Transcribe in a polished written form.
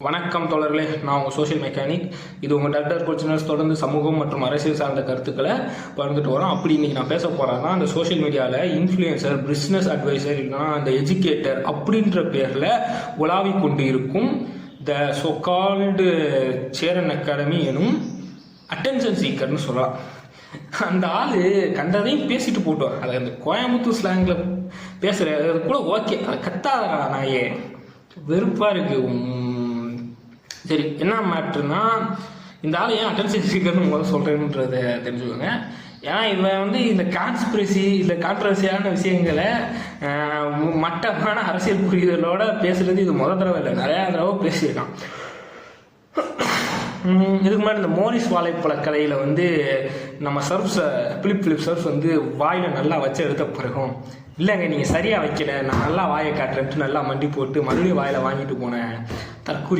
வணக்கம் தோழர்களே, நான் உங்கள் சோஷியல் மெக்கானிக். இது உங்கள் டாக்டர் கோச்சினர்ஸ் தொடர்ந்து சமூகம் மற்றும் அரசியல் சார்ந்த கருத்துக்களை பகிர்ந்துட்டு வரோம். அப்படி இன்னைக்கு நான் பேச போகிறேன்னா, அந்த சோஷியல் மீடியாவில் இன்ஃப்ளூயன்சர், பிஸ்னஸ் அட்வைசர், இல்லைனா அந்த எஜுகேட்டர் அப்படின்ற பேரில் உலாவி கொண்டு இருக்கும் த சோ கால்டு சேரன் அகாடமி எனும் அட்டென்ஷன் சீக்கர்னு சொல்லலாம். அந்த ஆள் கண்டதையும் பேசிட்டு போட்டோம். அதை அந்த கோயம்புத்தூர் ஸ்லாங்கில் பேசுகிற கூட ஓகே, அதை கத்தாதா நாயே, வெறுப்பாக இருக்குது. சரி, என்ன மேட்ருன்னா, இந்த ஆள் ஏன் அட்டென்ஷன் சீக்கர்னு முதல்ல சொல்கிறேன்றதை தெரிஞ்சுக்கோங்க. ஏன்னா இவன் இந்த கான்ஸ்பிரசி இல்லை கான்ட்ரவர்சியான விஷயங்களை மட்டமான அரசியல் புரிதலோட பேசுறது இது முதல் தடவை இல்லை, நிறையா தடவை பேசியிருக்கான். இதுக்கு முன்னாடி இந்த மோரிஸ் வாழைப்பழ கதையில் நம்ம சர்ஃப்ஸை பிலிப் சர்ஃப் வாயில் நல்லா வச்சு எடுத்த பிறகும், இல்லைங்க நீங்கள் சரியாக வைக்கல, நான் நல்லா வாயை காட்டுறேன்ட்டு நல்லா மண்டி போட்டு மறுபடியும் வாயில் வாங்கிட்டு போனேன் தற்கூரி